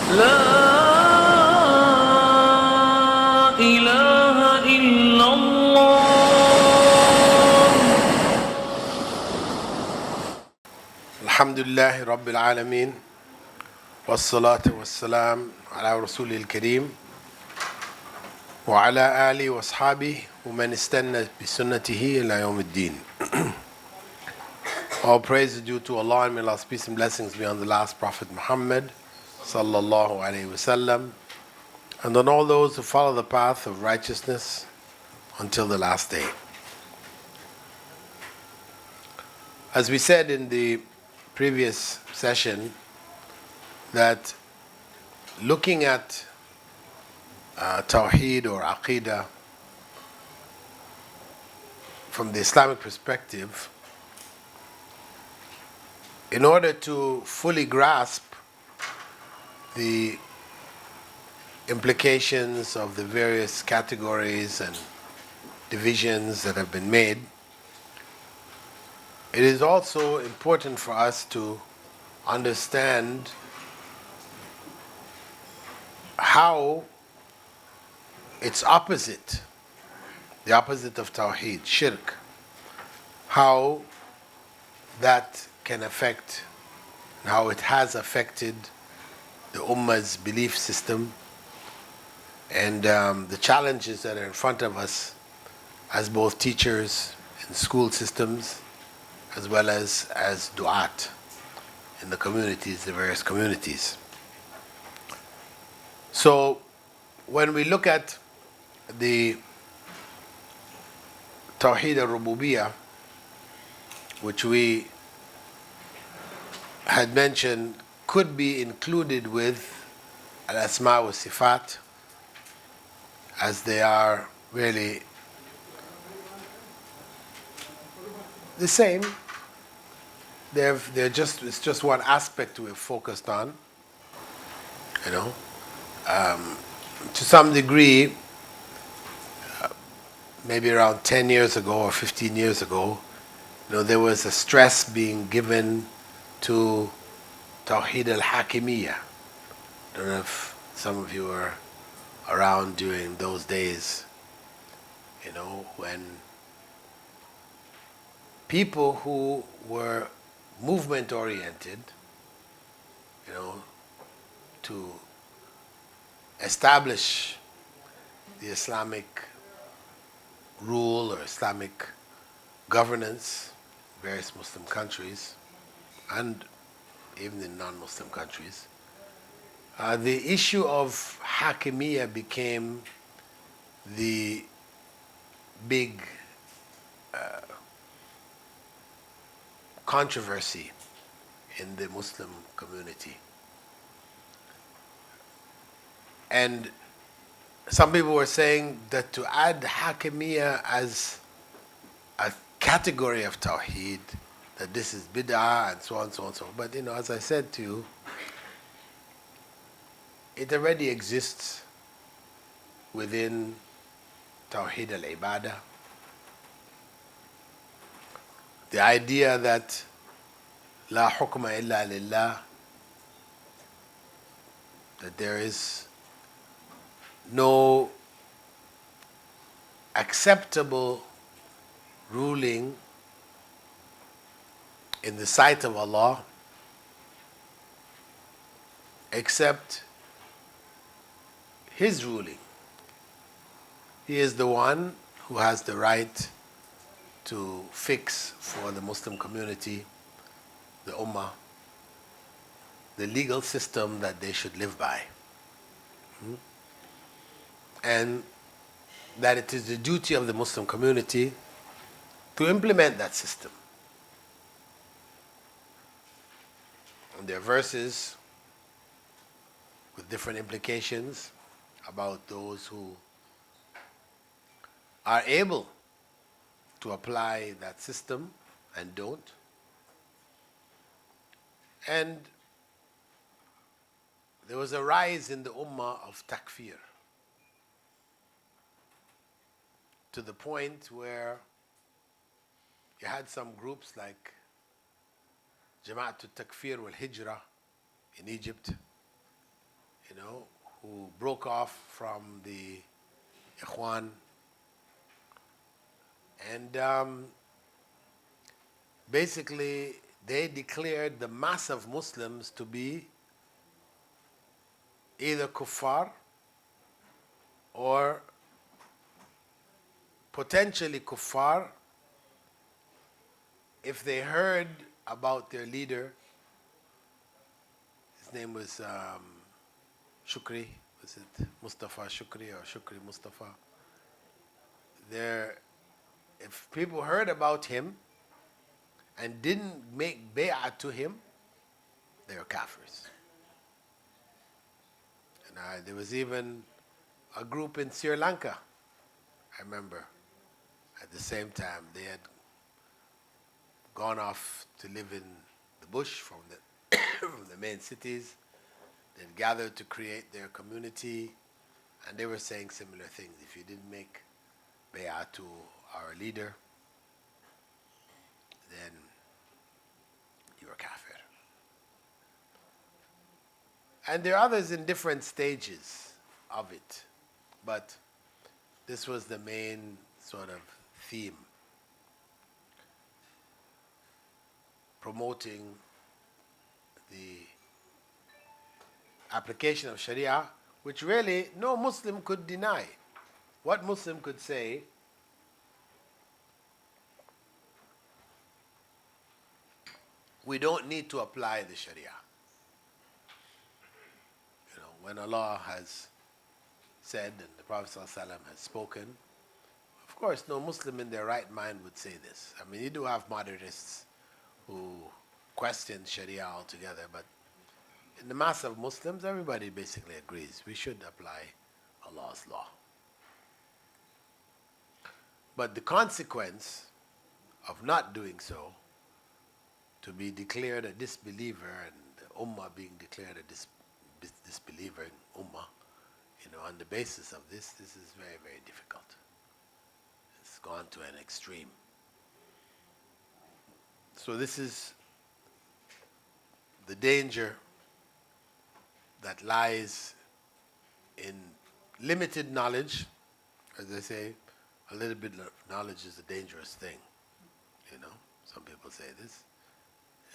لا إله إلا الله. الحمد لله رب العالمين والصلاة والسلام على رسول الكريم وعلى آله وأصحابه ومن استنى بسنته إلى يوم الدين. All praise is due to Allah, and may Allah's peace and blessings be on the last Prophet Muhammad sallallahu alaihi wasallam, and on all those who follow the path of righteousness until the last day. As we said in the previous session, that looking at Tawheed or Aqidah from the Islamic perspective, in order to fully grasp the implications of the various categories and divisions that have been made, it is also important for us to understand how its opposite, the opposite of Tawheed, Shirk, how that can affect, how it has affected the Ummah's belief system, and the challenges that are in front of us as both teachers in school systems as well as du'at in the communities, the various communities. So when we look at the Tawheed al-Rububiyyah, which we had mentioned could be included with al-Asma wa Sifat, as they are really the same. It's just one aspect we've focused on, you know. To some degree, maybe around 10 years ago or 15 years ago, there was a stress being given to Tawheed al-Hakimiyyah. I don't know if some of you were around during those days, when people who were movement oriented, to establish the Islamic rule or Islamic governance in various Muslim countries and even in non-Muslim countries, the issue of Hakimiyya became the big controversy in the Muslim community. And some people were saying that to add Hakimiyya as a category of Tawheed, that this is bid'ah and so on, so on, so on. But as I said to you, it already exists within Tawheed al-Ibadah. The idea that La hukma illa lillah, that there is no acceptable ruling in the sight of Allah except His ruling. He is the one who has the right to fix for the Muslim community, the Ummah, the legal system that they should live by. And that it is the duty of the Muslim community to implement that system. And there are verses with different implications about those who are able to apply that system and don't. And there was a rise in the Ummah of takfir, to the point where you had some groups like Jama'at al-Takfir wal-Hijrah in Egypt, who broke off from the Ikhwan, and basically they declared the mass of Muslims to be either kuffar or potentially kuffar if they heard about their leader. His name was Shukri. Was it Mustafa Shukri or Shukri Mustafa? If people heard about him and didn't make bay'ah to him, they were kafirs. And there was even a group in Sri Lanka, I remember, at the same time. They had gone off to live in the bush from the, from the main cities. They'd gathered to create their community, and they were saying similar things. If you didn't make bay'ah to our leader, then you were kafir. And there are others in different stages of it, but this was the main sort of theme, promoting the application of Sharia, which really no Muslim could deny. What Muslim could say, we don't need to apply the Sharia. When Allah has said and the Prophet ﷺ has spoken, of course no Muslim in their right mind would say this. I mean, you do have modernists who question Sharia altogether, but in the mass of Muslims, everybody basically agrees we should apply Allah's law. But the consequence of not doing so, to be declared a disbeliever and the Ummah being declared a disbeliever in Ummah, on the basis of this is very, very difficult. It's gone to an extreme. So this is the danger that lies in limited knowledge. As they say, a little bit of knowledge is a dangerous thing. Some people say this.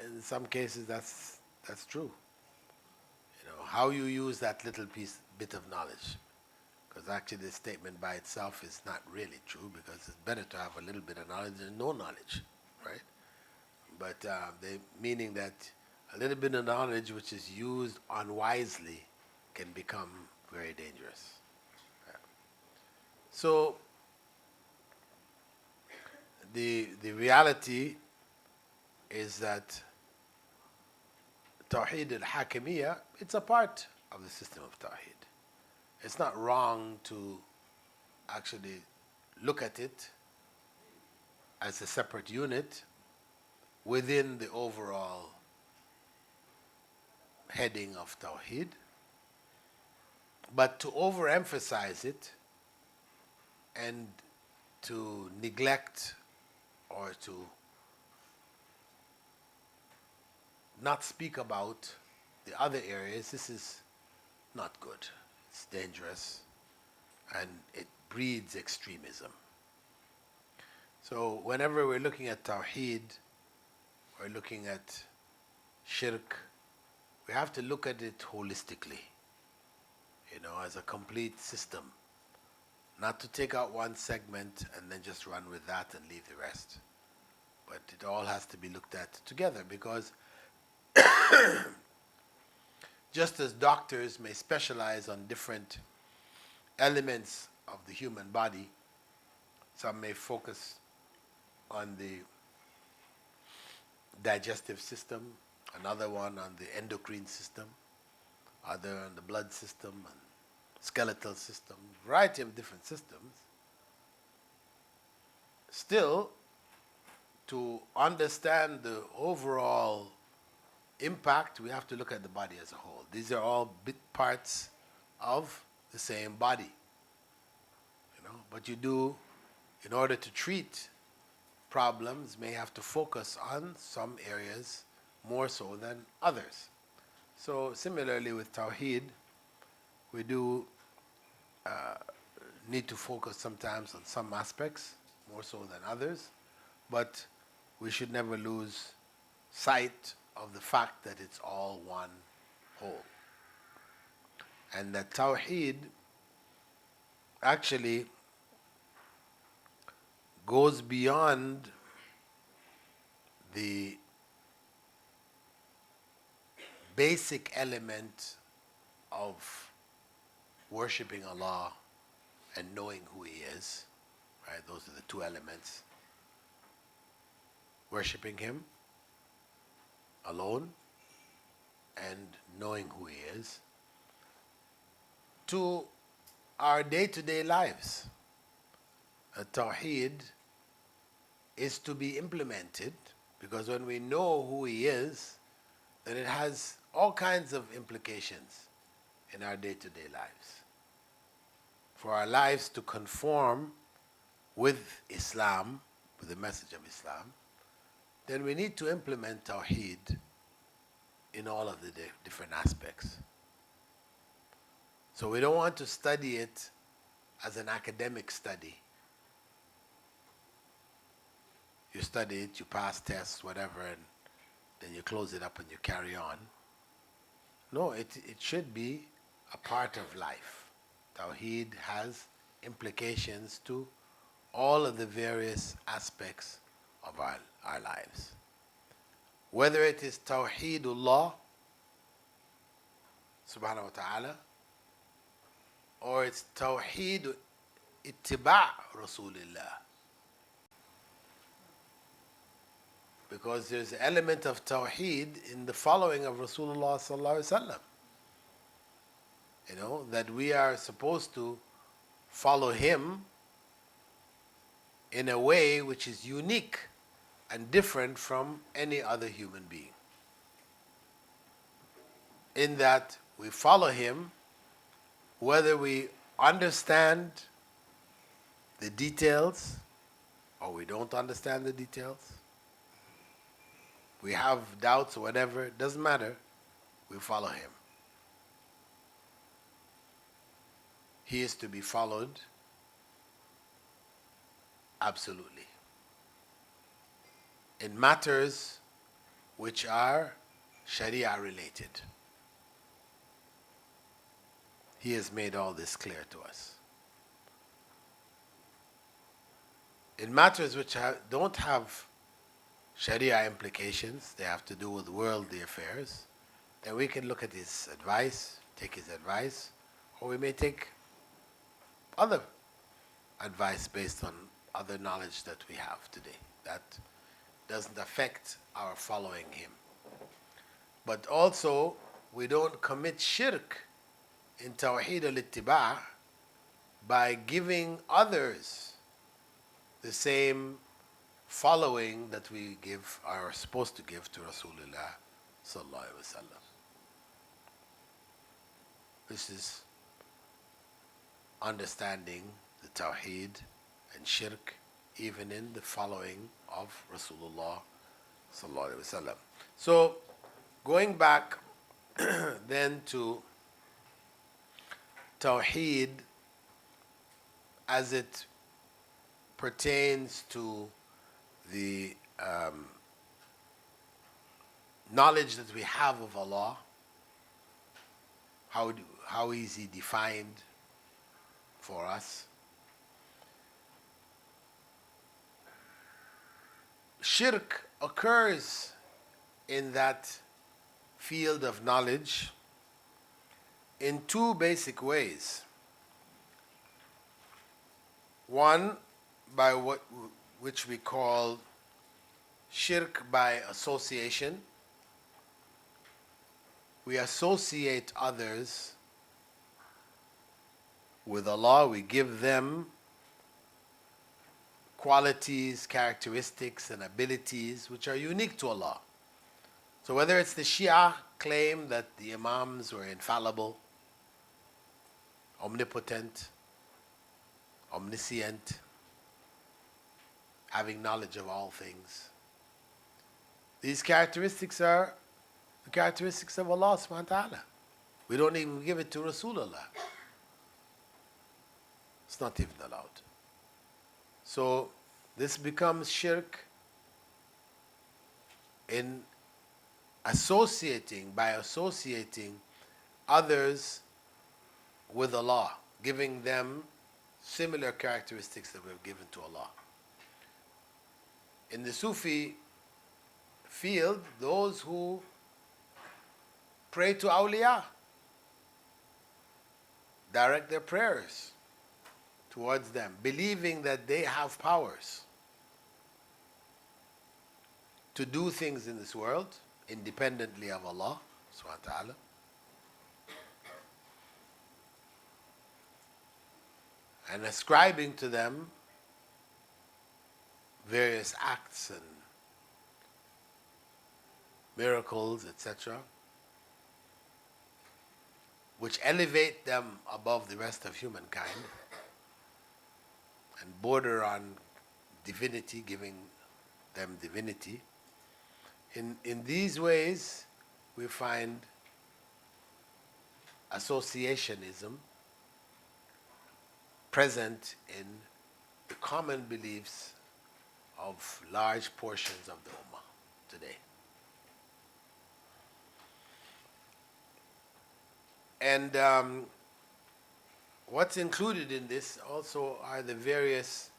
In some cases, that's true. How you use that little bit of knowledge, because actually this statement by itself is not really true, because it's better to have a little bit of knowledge than no knowledge, right? But meaning that a little bit of knowledge which is used unwisely can become very dangerous. Yeah. So the reality is that Tawheed al-Hakimiyya, it's a part of the system of Tawheed. It's not wrong to actually look at it as a separate unit within the overall heading of Tawheed, but to overemphasize it and to neglect or to not speak about the other areas, this is not good. It's dangerous and it breeds extremism. So whenever we're looking at Tawheed, we're looking at Shirk, we have to look at it holistically, as a complete system. Not to take out one segment and then just run with that and leave the rest. But it all has to be looked at together, because just as doctors may specialize on different elements of the human body, some may focus on the digestive system, another one on the endocrine system, other on the blood system and skeletal system, variety of different systems. Still, to understand the overall impact, we have to look at the body as a whole. These are all bit parts of the same body. But you do, in order to treat problems, may have to focus on some areas more so than others. So similarly with Tawheed, we do need to focus sometimes on some aspects, more so than others, but we should never lose sight of the fact that it's all one whole. And that Tawheed actually goes beyond the basic element of worshipping Allah and knowing who He is. Right? Those are the two elements. Worshipping Him alone and knowing who He is. To our day-to-day lives. Tawheed is to be implemented because when we know who He is, then it has all kinds of implications in our day-to-day lives. For our lives to conform with Islam, with the message of Islam, then we need to implement Tawheed in all of the different aspects. So we don't want to study it as an academic study. You study it, you pass tests, whatever, and then you close it up and you carry on. No, it should be a part of life. Tawheed has implications to all of the various aspects of our lives. Whether it is Tawheedullah subhanahu wa ta'ala, or it's Tawheed ittiba' Rasulillah. Because there's an element of Tawheed in the following of Rasulullah sallallahu alaihi wasallam. You know, that we are supposed to follow him in a way which is unique and different from any other human being. In that we follow him whether we understand the details or we don't understand the details. We have doubts or whatever, it doesn't matter. We follow him. He is to be followed absolutely. In matters which are Sharia related. He has made all this clear to us. In matters which don't have Sharia implications, they have to do with worldly affairs, then we can look at his advice, take his advice, or we may take other advice based on other knowledge that we have today. That doesn't affect our following him. But also, we don't commit shirk in Tawheed al-Ittiba' by giving others the same following that we give, are supposed to give to Rasulullah sallallahu alaihi wasallam. This is understanding the Tawheed and Shirk even in the following of Rasulullah sallallahu alaihi wasallam. So, going back then to Tawheed as it pertains to the knowledge that we have of Allah, how is He defined for us? Shirk occurs in that field of knowledge in two basic ways. One, by which we call shirk by association. We associate others with Allah. We give them qualities, characteristics, and abilities which are unique to Allah. So whether it's the Shia claim that the Imams were infallible, omnipotent, omniscient, having knowledge of all things. These characteristics are the characteristics of Allah subhanahu wa ta'ala. We don't even give it to Rasulullah. It's not even allowed. So this becomes shirk in by associating others with Allah, giving them similar characteristics that we've given to Allah. In the Sufi field, those who pray to awliya direct their prayers towards them, believing that they have powers to do things in this world independently of Allah subhanahu wa ta'ala. And ascribing to them various acts and miracles, etc., which elevate them above the rest of humankind and border on divinity, giving them divinity. In these ways, we find associationism present in the common beliefs of large portions of the Ummah today. And what's included in this also are the various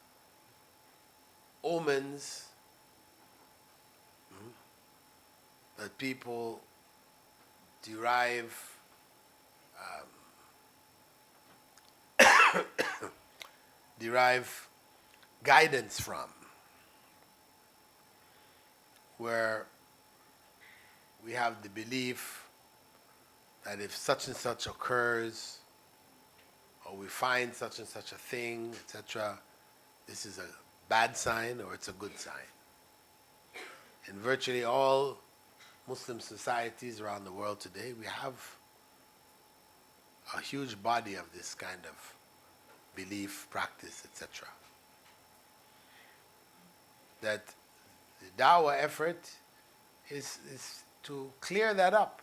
omens that people derive guidance from, where we have the belief that if such and such occurs, or we find such and such a thing, etc., this is a bad sign or it's a good sign. In virtually all Muslim societies around the world today, we have a huge body of this kind of belief, practice, etc. That the da'wah effort is to clear that up.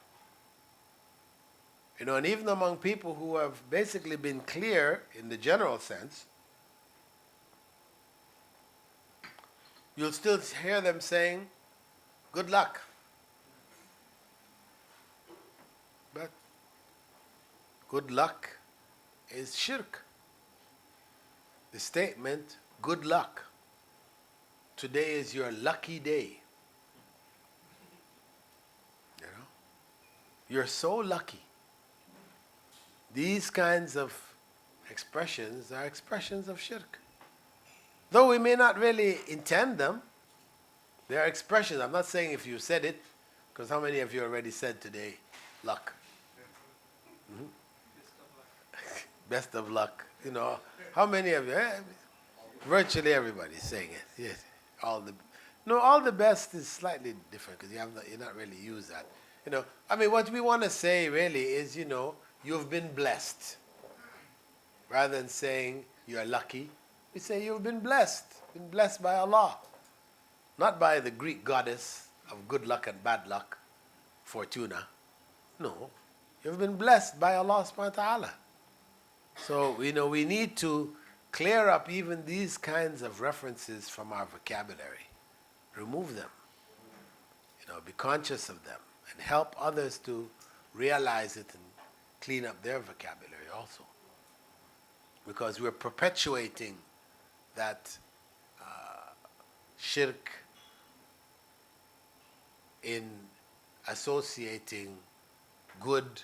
You know, and even among people who have basically been clear in the general sense, you'll still hear them saying, good luck. But good luck is shirk. The statement, good luck, today is your lucky day. You know? You're so lucky. These kinds of expressions are expressions of shirk. Though we may not really intend them, they are expressions. I'm not saying if you said it, because how many of you already said today, luck? Mm-hmm. Best of luck. You know, how many of you? Virtually everybody's saying it. Yes, all the best is slightly different because you're not really used that. You know, I mean, what we want to say really is, you know, you've been blessed. Rather than saying you're lucky, we say you've been blessed by Allah, not by the Greek goddess of good luck and bad luck, Fortuna. No, you've been blessed by Allah subhanahu wa ta'ala. So, you know, we need to clear up even these kinds of references from our vocabulary. Remove them. You know, be conscious of them and help others to realize it and clean up their vocabulary also. Because we're perpetuating that shirk in associating good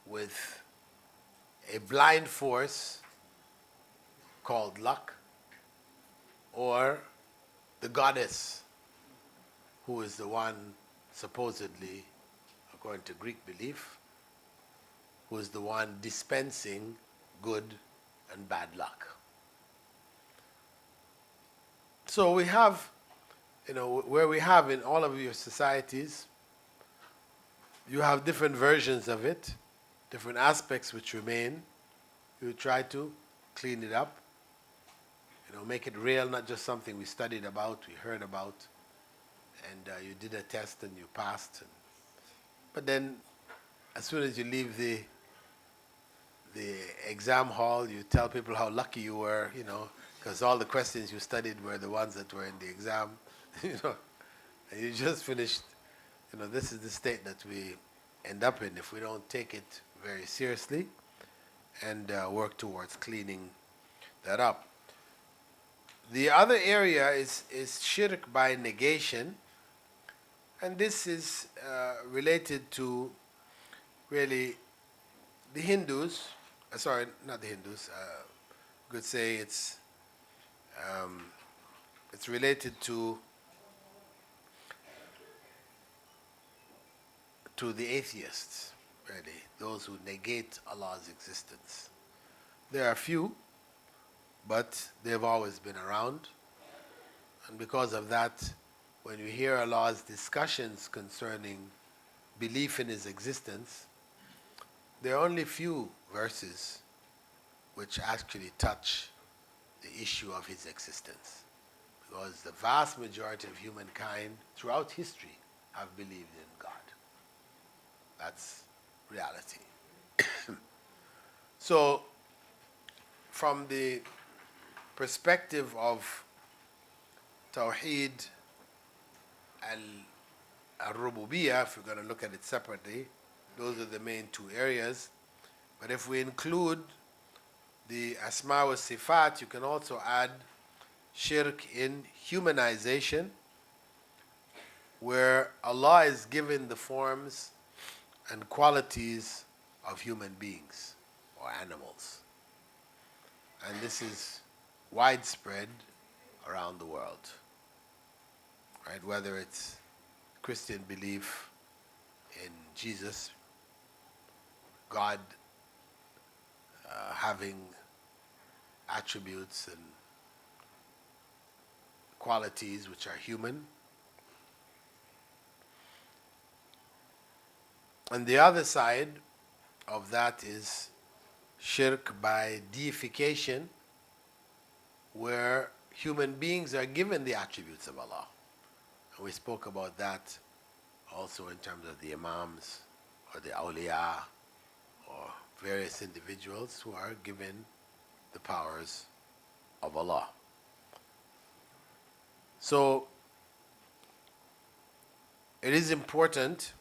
with a blind force called luck, or the goddess, who is the one supposedly, according to Greek belief, who is the one dispensing good and bad luck. So we have, you know, where we have in all of your societies, you have different versions of it, different aspects which remain. You try to clean it up, you know, make it real, not just something we studied about, we heard about, and you did a test and you passed. But then as soon as you leave the exam hall, you tell people how lucky you were, because all the questions you studied were the ones that were in the exam, you know, and you just finished. This is the state that we end up in if we don't take it very seriously and work towards cleaning that up. The other area is shirk by negation, and this is related to really the Hindus. Sorry, not the Hindus. Could say it's related to the atheists, really, those who negate Allah's existence. There are few, but they've always been around, and because of that, when you hear Allah's discussions concerning belief in His existence, there are only few verses which actually touch the issue of His existence, because the vast majority of humankind throughout history have believed in God. That's reality. So, from the perspective of Tawheed al-Rububiyyah, if we're going to look at it separately, those are the main two areas. But if we include the Asma wa Sifat, you can also add shirk in humanization, where Allah is given the forms and qualities of human beings or animals. And this is widespread around the world, right? Whether it's Christian belief in Jesus, God having attributes and qualities which are human. And the other side of that is shirk by deification, where human beings are given the attributes of Allah. And we spoke about that also in terms of the imams or the awliya or various individuals who are given the powers of Allah. So it is important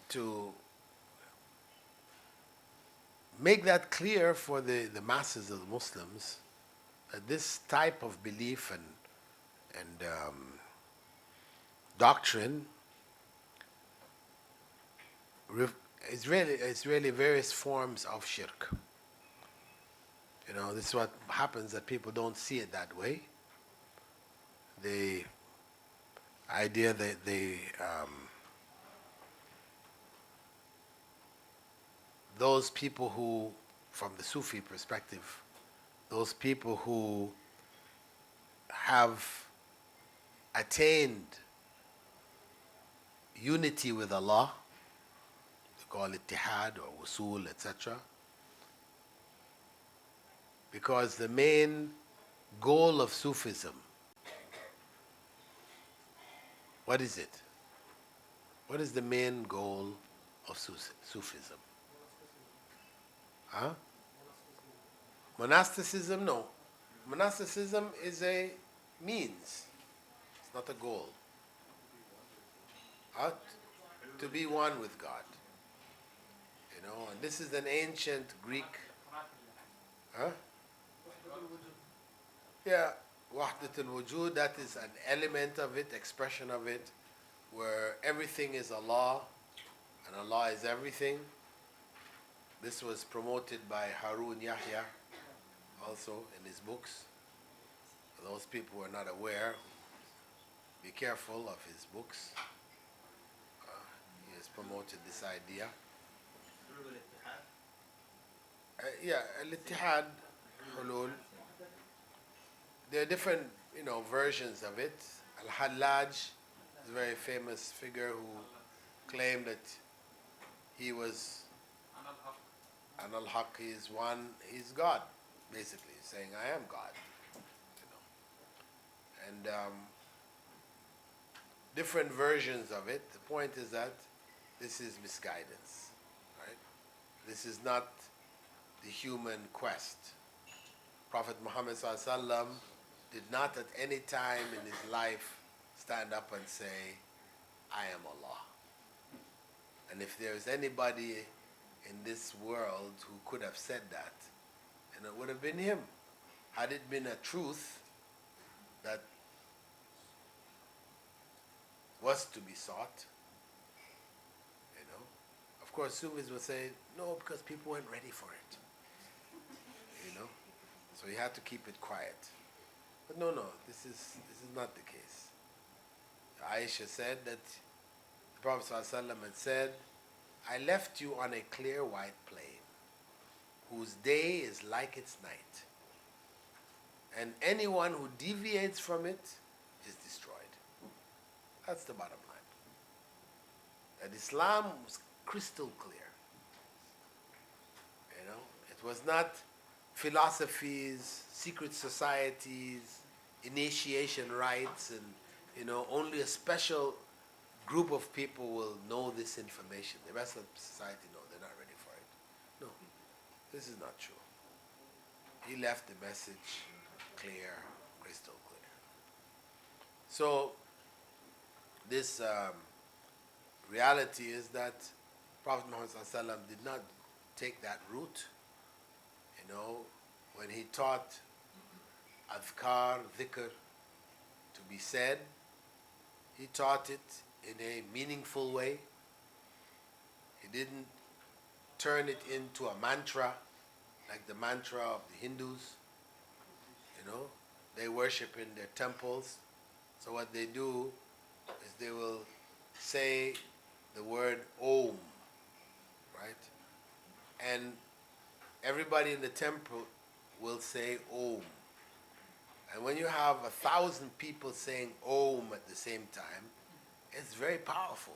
to make that clear for the masses of the Muslims, that this type of belief and doctrine is really various forms of shirk. This is what happens, that people don't see it that way. The idea that those people who, from the Sufi perspective, those people who have attained unity with Allah, they call it ittihad or wusul, etc. Because the main goal of Sufism, what is it? What is the main goal of Sufism? Huh? Monasticism? No. Monasticism is a means. It's not a goal. Huh? To be one with God. And this is an ancient Greek. Huh? Yeah. Wahdat al-wujud, that is an element of it, expression of it, where everything is Allah and Allah is everything. This was promoted by Harun Yahya also in his books. For those people who are not aware, be careful of his books. He has promoted this idea. Yeah, al-ittihad, hulul. There are different, versions of it. Al-Hallaj is a very famous figure who claimed that he was and al-Haq, is one, he's God, basically, saying, I am God. And different versions of it. The point is that this is misguidance, right? This is not the human quest. Prophet Muhammad ﷺ did not at any time in his life stand up and say, I am Allah. And if there is anybody in this world who could have said that, and it would have been him. Had it been a truth that was to be sought, you know. Of course, Sufis would say, no, because people weren't ready for it, you know. So he had to keep it quiet. But no, this is not the case. Aisha said that the Prophet ﷺ had said, I left you on a clear white plain, whose day is like its night. And anyone who deviates from it is destroyed. That's the bottom line. That Islam was crystal clear. You know, it was not philosophies, secret societies, initiation rites, and only a special group of people will know this information. The rest of society, no, they're not ready for it. No, this is not true. He left the message clear, crystal clear. So, this reality is that Prophet Muhammad ﷺ did not take that route. When he taught adhkar, dhikr, to be said, he taught it in a meaningful way. He didn't turn it into a mantra, like the mantra of the Hindus. They worship in their temples. So what they do is they will say the word Om, right? And everybody in the temple will say Om. And when you have 1,000 people saying Om at the same time, it's very powerful.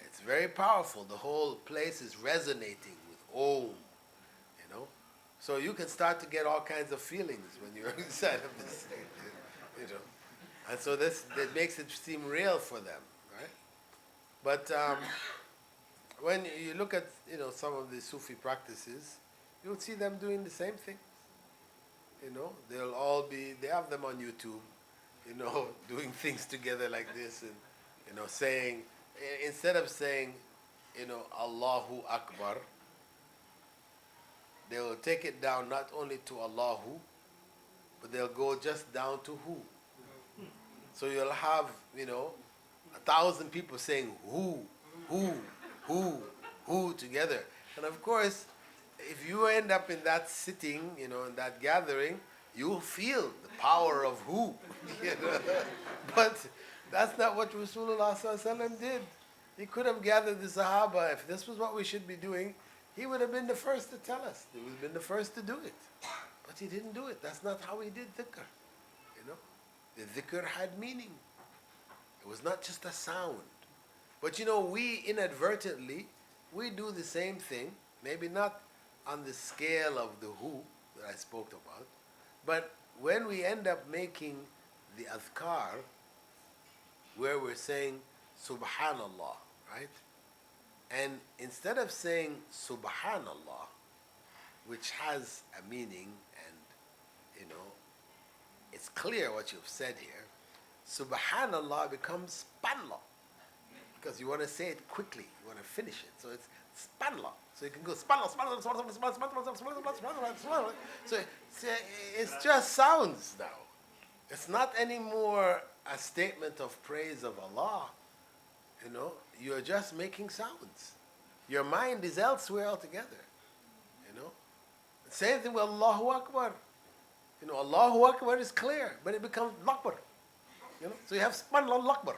It's very powerful. The whole place is resonating with Om. So you can start to get all kinds of feelings when you're inside of this thing. And so that makes it seem real for them, right? But when you look at some of the Sufi practices, you'll see them doing the same thing. They have them on YouTube, doing things together like this, and saying, instead of saying, Allahu Akbar, they will take it down not only to Allahu, but they'll go just down to Hu. So you'll have, 1,000 people saying Hu together. And of course, if you end up in that sitting, in that gathering, you'll feel the power of Hu. But that's not what Rasulullah ﷺ did. He could have gathered the Sahaba. If this was what we should be doing, he would have been the first to tell us. He would have been the first to do it. But he didn't do it. That's not how he did dhikr. The dhikr had meaning. It was not just a sound. But we inadvertently, we do the same thing. Maybe not on the scale of the Hu that I spoke about. But when we end up making the adhkar, where we're saying Subhanallah, right? And instead of saying Subhanallah, which has a meaning and, it's clear what you've said here, Subhanallah becomes Spanla. Because you want to say it quickly, you want to finish it. So it's Spanla. So you can go Spanla, Spanla, Spanla, Spanla, Spanla, Spanla, Spanla, Spanla. So it's just sounds now. It's not anymore a statement of praise of Allah. You're just making sounds. Your mind is elsewhere altogether. Same thing with Allahu Akbar. Allahu Akbar is clear, but it becomes Akbar. So you have Subhanallah Akbar.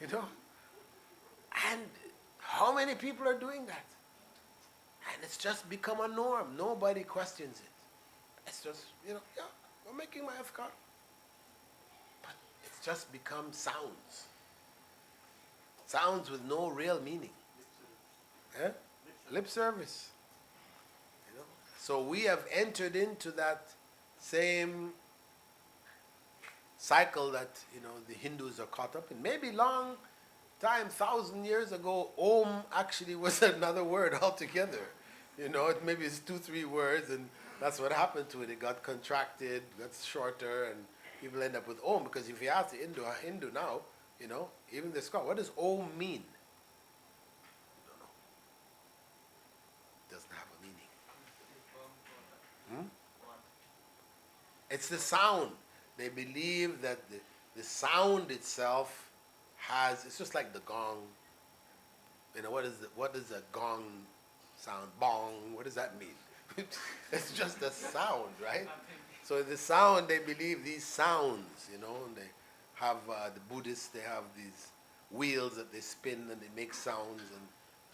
And how many people are doing that? And it's just become a norm. Nobody questions it. It's just, I'm making my afkar. But it's just become sounds. Sounds with no real meaning. Lip service. So we have entered into that same cycle that the Hindus are caught up in. Maybe long time, 1,000 years ago, Om actually was another word altogether. Maybe it's 2, 3 words, and that's what happened to it. It got contracted, got shorter, and people end up with Om. Because if you ask the Hindu now, even the Scot, what does Om mean? No, no, it doesn't have a meaning. Hmm? It's the sound. They believe that the sound itself it's just like the gong. What does a gong sound? Bong. What does that mean? It's just a sound, right? So the sound, they believe these sounds, and they have the Buddhists. They have these wheels that they spin and they make sounds, and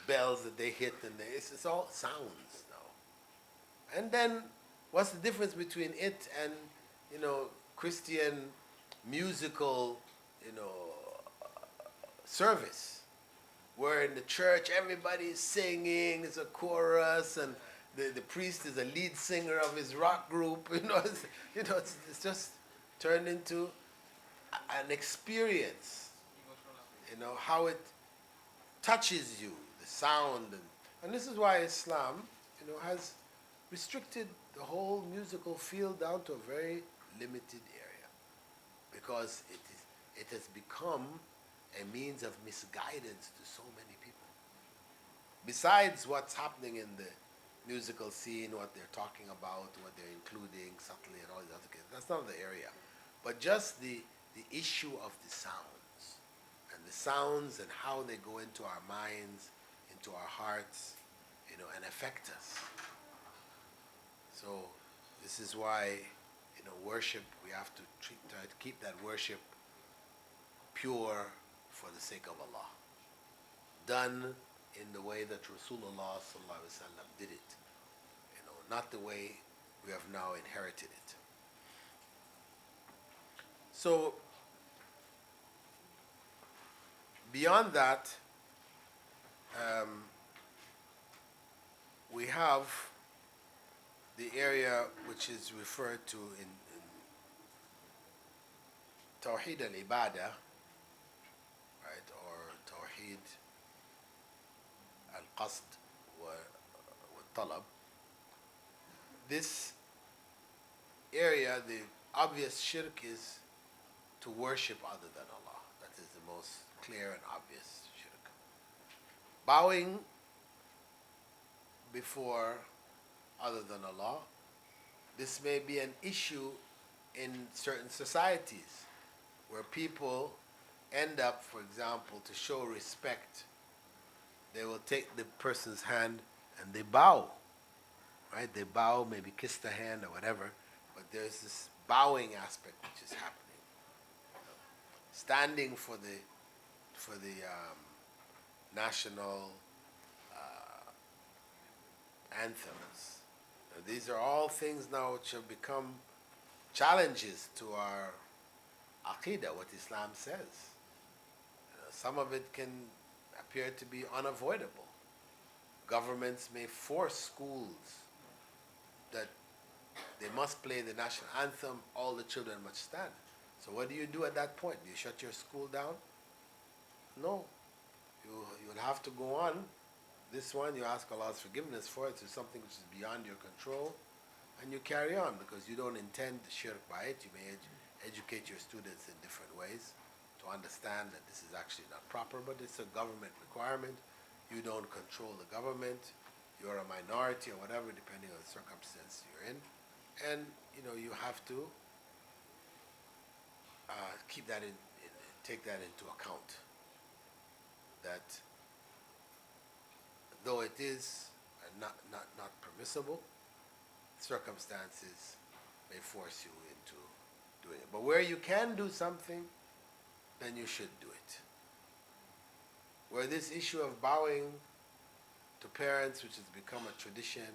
bells that they hit, and it's all sounds now. And then, what's the difference between it and Christian musical, service, where in the church everybody is singing, there's a chorus, and the priest is a lead singer of his rock group. It's just turned into an experience. How it touches you, the sound, and this is why Islam, has restricted the whole musical field down to a very limited area, because it has become a means of misguidance to so many people. Besides what's happening in the musical scene, what they're talking about, what they're including subtly, and all these other things, that's not the area. But just the issue of the sounds, and how they go into our minds, into our hearts, and affect us. So this is why, worship, we have to try to keep that worship pure for the sake of Allah, done in the way that Rasulullah sallallahu alaihi wasallam did it, not the way we have now inherited it. So beyond that, we have the area which is referred to in Tawheed al-Ibadah, right, or Tawheed al-Qasd wa talab. This area, the obvious shirk is to worship other than Allah. That is the most clear and obvious shirk. Bowing before other than Allah, this may be an issue in certain societies where people end up, for example, to show respect, they will take the person's hand and they bow, right? They bow, maybe kiss the hand or whatever, but there's this bowing aspect which is happening. Standing for the national anthems. These are all things now which have become challenges to our aqidah, what Islam says. Some of it can appear to be unavoidable. Governments may force schools that they must play the national anthem, all the children must stand. So what do you do at that point? Do you shut your school down? No. You'll have to go on. This one, you ask Allah's forgiveness for it. It's something which is beyond your control. And you carry on, because you don't intend shirk by it. You may educate your students in different ways to understand that this is actually not proper, but it's a government requirement. You don't control the government. You're a minority or whatever, depending on the circumstance you're in. And, you have to keep that take that into account. That though it is not permissible, circumstances may force you into doing it. But where you can do something, then you should do it. Where this issue of bowing to parents, which has become a tradition,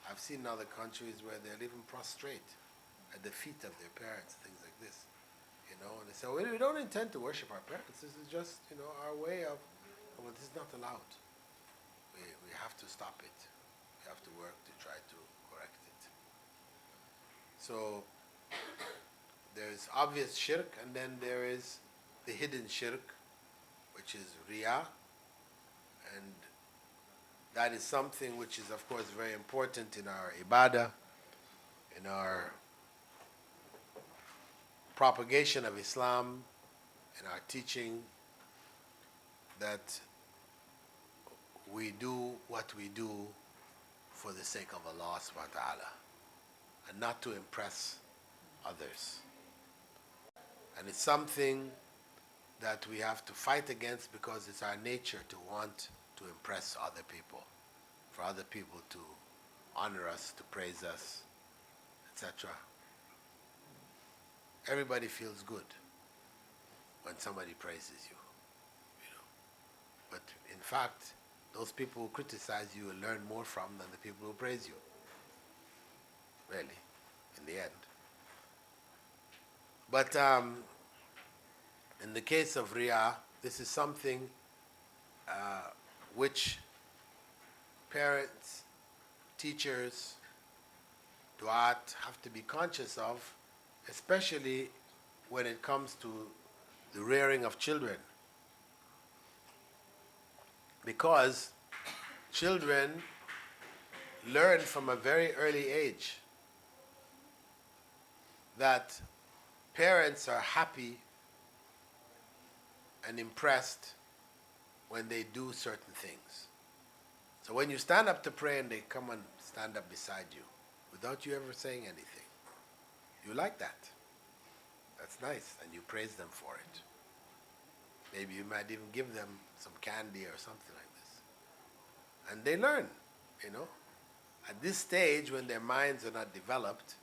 I've seen in other countries where they'll even prostrate at the feet of their parents, things like this. And they say, well, we don't intend to worship our parents. This is just, our way of, well, this is not allowed. We have to stop it. We have to work to try to correct it. So there's obvious shirk, and then there is the hidden shirk, which is riyah, and that is something which is, of course, very important in our ibadah, in our propagation of Islam, in our teaching, that we do what we do for the sake of Allah subhanahu wa ta'ala, and not to impress others. And it's something that we have to fight against, because it's our nature to want to impress other people, for other people to honor us, to praise us, etc. Everybody feels good when somebody praises you, you know. But in fact, those people who criticize you will learn more from than the people who praise you. Really, in the end. But in the case of Riyah, this is something which parents, teachers, du'at have to be conscious of, especially when it comes to the rearing of children. Because children learn from a very early age that parents are happy and impressed when they do certain things. So when you stand up to pray and they come and stand up beside you without you ever saying anything, you like that. That's nice, and you praise them for it. Maybe you might even give them some candy or something like this. And they learn, you know. At this stage, when their minds are not developed,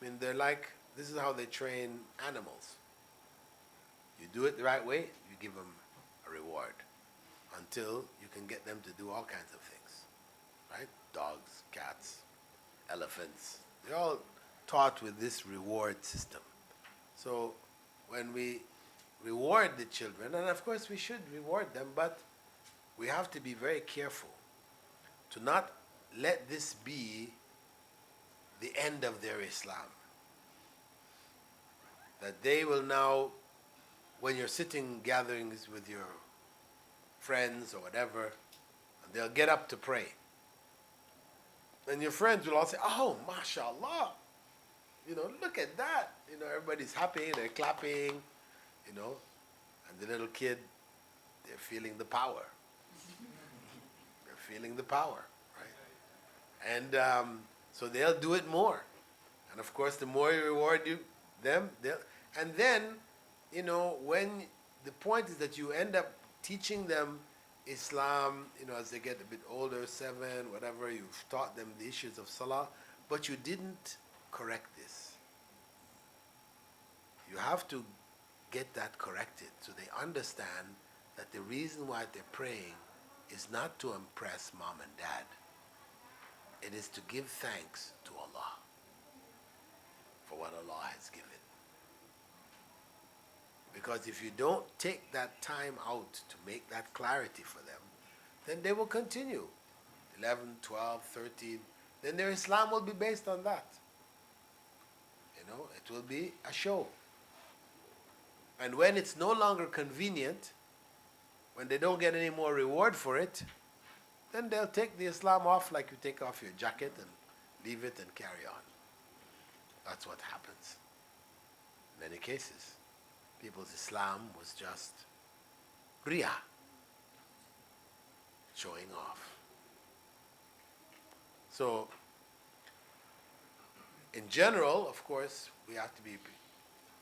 I mean, they're like, this is how they train animals. You do it the right way, you give them a reward, until you can get them to do all kinds of things, right? Dogs, cats, elephants, they're all taught with this reward system. So when we reward the children, and of course we should reward them, but we have to be very careful to not let this be the end of their Islam. That they will now, when you're sitting gatherings with your friends or whatever, and they'll get up to pray. And your friends will all say, oh, mashallah, you know, look at that. You know, everybody's happy, they're clapping, you know, and the little kid, they're feeling the power. They're feeling the power, right? And so they'll do it more. And of course, the more you reward them, and then, you know, when the point is that you end up teaching them Islam, you know, as they get a bit older, 7, whatever, you've taught them the issues of Salah, but you didn't correct this. You have to get that corrected so they understand that the reason why they're praying is not to impress mom and dad. It is to give thanks to Allah for what Allah has given. Because if you don't take that time out to make that clarity for them, then they will continue. 11, 12, 13, then their Islam will be based on that. You know, it will be a show. And when it's no longer convenient, when they don't get any more reward for it, then they'll take the Islam off like you take off your jacket and leave it and carry on. That's what happens. In many cases, people's Islam was just riyah, showing off. So, in general, of course, we have to be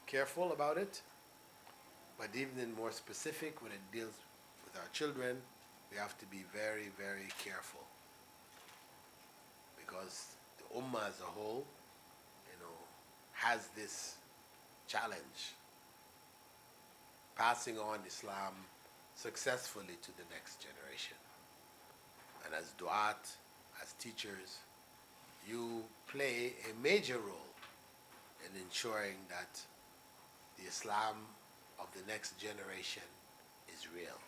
careful about it, but even in more specific, when it deals with our children, we have to be very, very careful, because the ummah as a whole, you know, has this challenge, passing on Islam successfully to the next generation. And as du'at, as teachers, you play a major role in ensuring that the Islam of the next generation is real.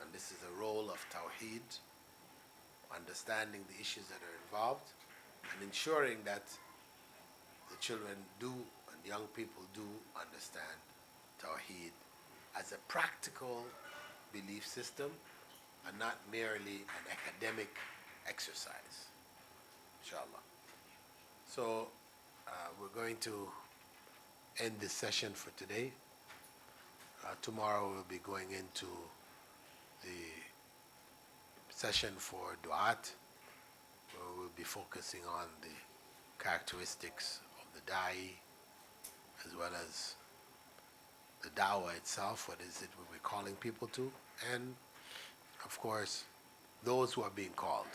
And this is a role of Tawheed, understanding the issues that are involved, and ensuring that the children do and young people do understand Tawheed as a practical belief system and not merely an academic exercise, inshallah. So we're going to end this session for today. Tomorrow we'll be going into the session for Du'at, where we'll be focusing on the characteristics of the Da'i, as well as the Dawah itself, what is it we're calling people to, and of course, those who are being called.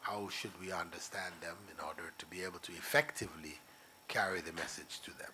How should we understand them in order to be able to effectively carry the message to them?